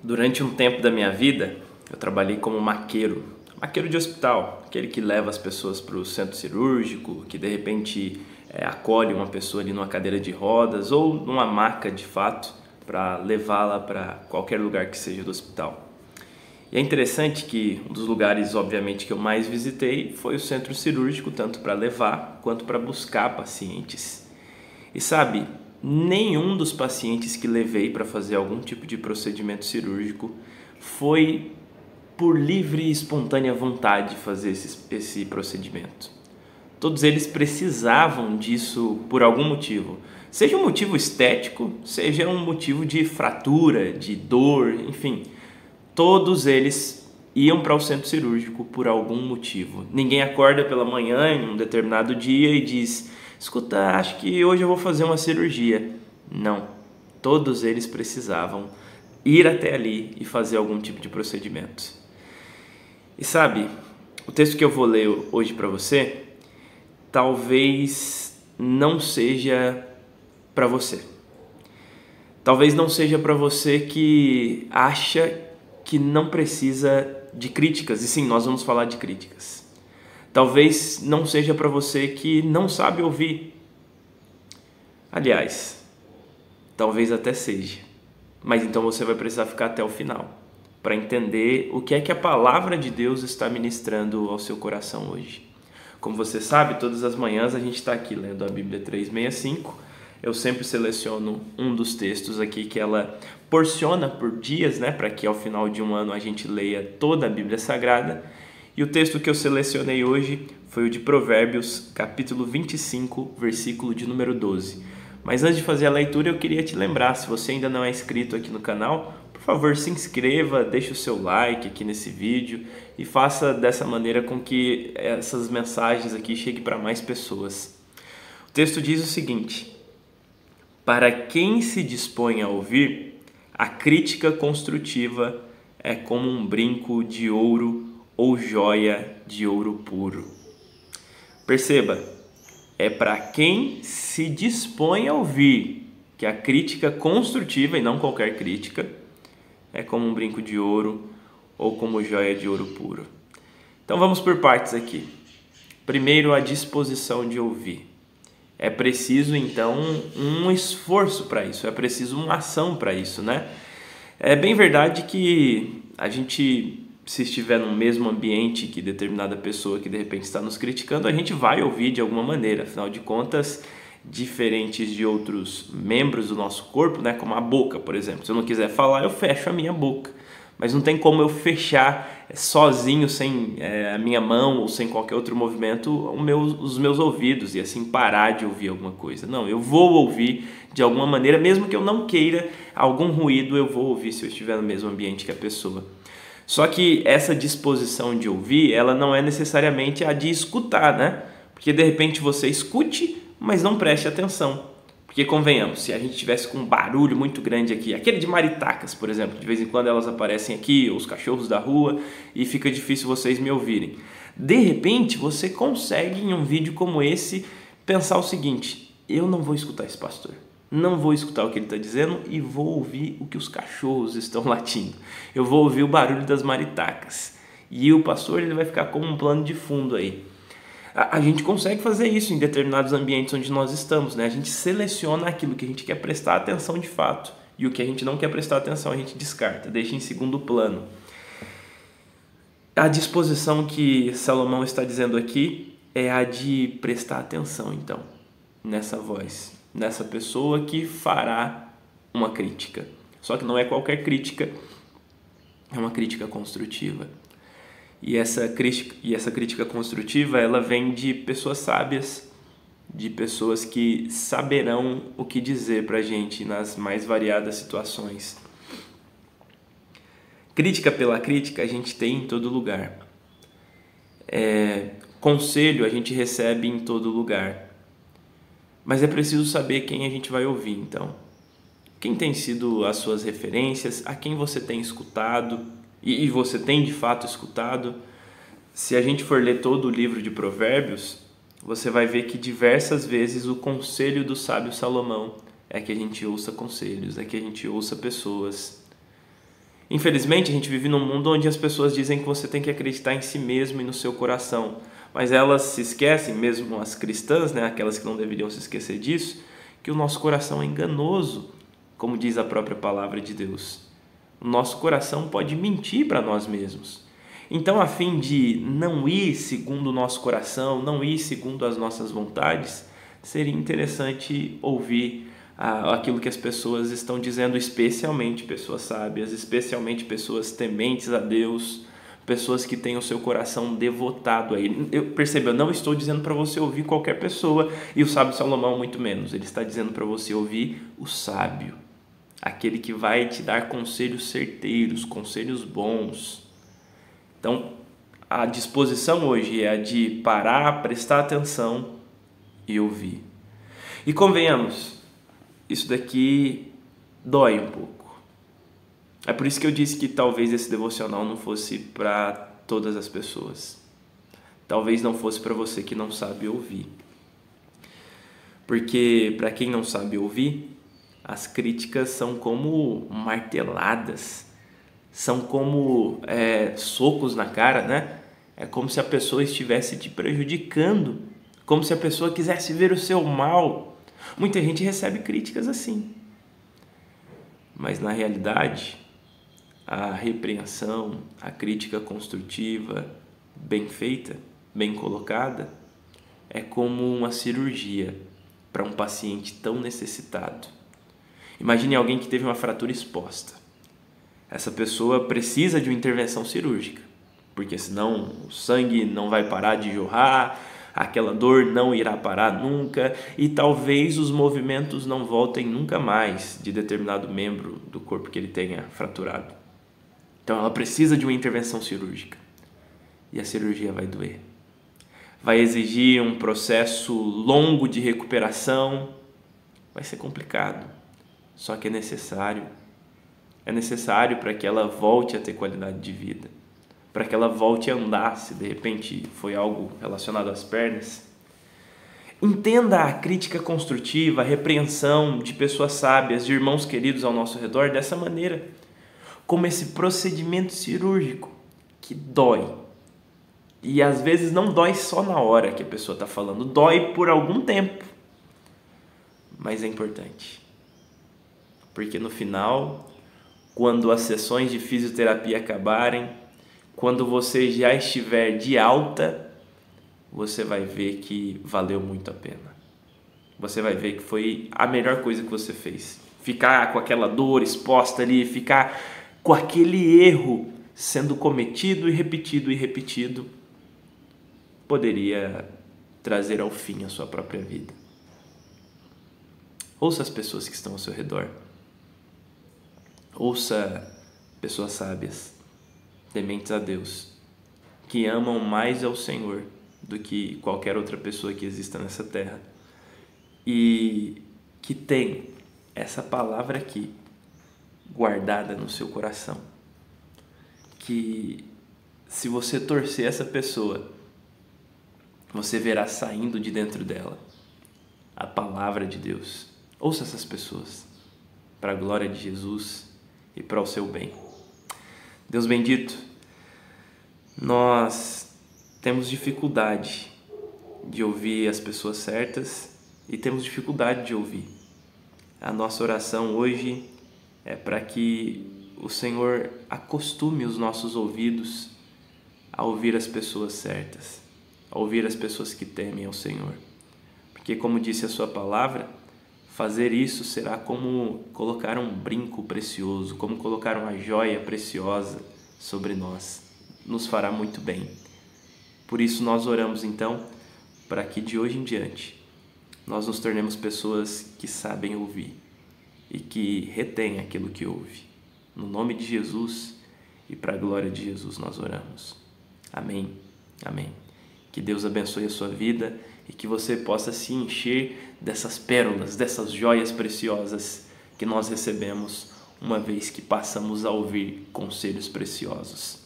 Durante um tempo da minha vida, eu trabalhei como maqueiro de hospital, aquele que leva as pessoas para o centro cirúrgico, que de repente acolhe uma pessoa ali numa cadeira de rodas ou numa maca de fato para levá-la para qualquer lugar que seja do hospital. E é interessante que um dos lugares, obviamente, que eu mais visitei foi o centro cirúrgico, tanto para levar quanto para buscar pacientes. E sabe, nenhum dos pacientes que levei para fazer algum tipo de procedimento cirúrgico foi por livre e espontânea vontade fazer esse procedimento. Todos eles precisavam disso por algum motivo. Seja um motivo estético, seja um motivo de fratura, de dor, enfim. Todos eles iam para o centro cirúrgico por algum motivo. Ninguém acorda pela manhã em um determinado dia e diz: escuta, acho que hoje eu vou fazer uma cirurgia. Não, todos eles precisavam ir até ali e fazer algum tipo de procedimento. E sabe, o texto que eu vou ler hoje para você talvez não seja para você. Talvez não seja para você que acha que não precisa de críticas. E sim, nós vamos falar de críticas. Talvez não seja para você que não sabe ouvir. Aliás, talvez até seja. Mas então você vai precisar ficar até o final para entender o que é que a palavra de Deus está ministrando ao seu coração hoje. Como você sabe, todas as manhãs a gente está aqui lendo a Bíblia 365. Eu sempre seleciono um dos textos aqui que ela porciona por dias, para que ao final de um ano a gente leia toda a Bíblia Sagrada. E o texto que eu selecionei hoje foi o de Provérbios, capítulo 25, versículo de número 12. Mas antes de fazer a leitura, eu queria te lembrar, se você ainda não é inscrito aqui no canal, por favor, se inscreva, deixe o seu like aqui nesse vídeo e faça dessa maneira com que essas mensagens aqui cheguem para mais pessoas. O texto diz o seguinte: para quem se dispõe a ouvir, a crítica construtiva é como um brinco de ouro ou joia de ouro puro. Perceba, é para quem se dispõe a ouvir que a crítica construtiva, e não qualquer crítica, é como um brinco de ouro ou como joia de ouro puro. Então vamos por partes aqui. Primeiro, a disposição de ouvir. É preciso então um esforço para isso, é preciso uma ação para isso, É bem verdade que a gente, se estiver no mesmo ambiente que determinada pessoa que de repente está nos criticando, a gente vai ouvir de alguma maneira. Afinal de contas, diferentes de outros membros do nosso corpo, como a boca, por exemplo. Se eu não quiser falar, eu fecho a minha boca. Mas não tem como eu fechar sozinho, sem a minha mão ou sem qualquer outro movimento, os meus ouvidos e assim parar de ouvir alguma coisa. Não, eu vou ouvir de alguma maneira, mesmo que eu não queira algum ruído, eu vou ouvir se eu estiver no mesmo ambiente que a pessoa. Só que essa disposição de ouvir, ela não é necessariamente a de escutar, Porque de repente você escute, mas não preste atenção. Porque convenhamos, se a gente tivesse com um barulho muito grande aqui, aquele de maritacas, por exemplo, de vez em quando elas aparecem aqui, ou os cachorros da rua, e fica difícil vocês me ouvirem. De repente, você consegue em um vídeo como esse pensar o seguinte: eu não vou escutar esse pastor, não vou escutar o que ele está dizendo e vou ouvir o que os cachorros estão latindo. Eu vou ouvir o barulho das maritacas. E o pastor ele vai ficar como um plano de fundo aí. A gente consegue fazer isso em determinados ambientes onde nós estamos, A gente seleciona aquilo que a gente quer prestar atenção de fato e o que a gente não quer prestar atenção a gente descarta, deixa em segundo plano. A disposição que Salomão está dizendo aqui é a de prestar atenção, então, nessa voz, nessa pessoa que fará uma crítica. Só que não é qualquer crítica, é uma crítica construtiva. E essa crítica construtiva, ela vem de pessoas sábias, de pessoas que saberão o que dizer pra gente nas mais variadas situações. Crítica pela crítica a gente tem em todo lugar. Conselho a gente recebe em todo lugar. Mas é preciso saber quem a gente vai ouvir, então. Quem tem sido as suas referências, a quem você tem escutado, e você tem de fato escutado. Se a gente for ler todo o livro de Provérbios, você vai ver que diversas vezes o conselho do sábio Salomão é que a gente ouça conselhos, é que a gente ouça pessoas. Infelizmente, a gente vive num mundo onde as pessoas dizem que você tem que acreditar em si mesmo e no seu coração, mas elas se esquecem, mesmo as cristãs, né, aquelas que não deveriam se esquecer disso, que o nosso coração é enganoso, como diz a própria palavra de Deus. O nosso coração pode mentir para nós mesmos. Então, a fim de não ir segundo o nosso coração, não ir segundo as nossas vontades, seria interessante ouvir aquilo que as pessoas estão dizendo, especialmente pessoas sábias, especialmente pessoas tementes a Deus, pessoas que têm o seu coração devotado a Ele. Eu não estou dizendo para você ouvir qualquer pessoa, e o sábio Salomão muito menos. Ele está dizendo para você ouvir o sábio, aquele que vai te dar conselhos certeiros, conselhos bons. Então, a disposição hoje é a de parar, prestar atenção e ouvir. E convenhamos, isso daqui dói um pouco. É por isso que eu disse que talvez esse devocional não fosse para todas as pessoas. Talvez não fosse para você que não sabe ouvir. Porque para quem não sabe ouvir, as críticas são como marteladas, são como socos na cara, né? É como se a pessoa estivesse te prejudicando, como se a pessoa quisesse ver o seu mal. Muita gente recebe críticas assim. Mas na realidade, a repreensão, a crítica construtiva, bem feita, bem colocada, é como uma cirurgia para um paciente tão necessitado. Imagine alguém que teve uma fratura exposta. Essa pessoa precisa de uma intervenção cirúrgica, porque senão o sangue não vai parar de jorrar, aquela dor não irá parar nunca e talvez os movimentos não voltem nunca mais de determinado membro do corpo que ele tenha fraturado. Então ela precisa de uma intervenção cirúrgica e a cirurgia vai doer. Vai exigir um processo longo de recuperação, vai ser complicado, só que é necessário. É necessário para que ela volte a ter qualidade de vida, para que ela volte a andar, se de repente foi algo relacionado às pernas. Entenda a crítica construtiva, a repreensão de pessoas sábias, de irmãos queridos ao nosso redor dessa maneira, como esse procedimento cirúrgico que dói. E às vezes não dói só na hora que a pessoa está falando, dói por algum tempo, mas é importante, porque no final, quando as sessões de fisioterapia acabarem, quando você já estiver de alta, você vai ver que valeu muito a pena. Você vai ver que foi a melhor coisa que você fez. Ficar com aquela dor exposta ali, ficar com aquele erro sendo cometido e repetido, poderia trazer ao fim a sua própria vida. Ouça as pessoas que estão ao seu redor. Ouça pessoas sábias, tementes a Deus, que amam mais ao Senhor do que qualquer outra pessoa que exista nessa terra e que tem essa palavra aqui guardada no seu coração, que se você torcer essa pessoa, você verá saindo de dentro dela a palavra de Deus. Ouça essas pessoas para a glória de Jesus e para o seu bem. Deus bendito, nós temos dificuldade de ouvir as pessoas certas e temos dificuldade de ouvir. A nossa oração hoje é para que o Senhor acostume os nossos ouvidos a ouvir as pessoas certas, a ouvir as pessoas que temem ao Senhor. Porque, como disse a sua palavra, fazer isso será como colocar um brinco precioso, como colocar uma joia preciosa sobre nós. Nos fará muito bem. Por isso nós oramos então, para que de hoje em diante nós nos tornemos pessoas que sabem ouvir e que retêm aquilo que ouve. No nome de Jesus e para a glória de Jesus nós oramos. Amém. Amém. Que Deus abençoe a sua vida e que você possa se encher dessas pérolas, dessas joias preciosas que nós recebemos uma vez que passamos a ouvir conselhos preciosos.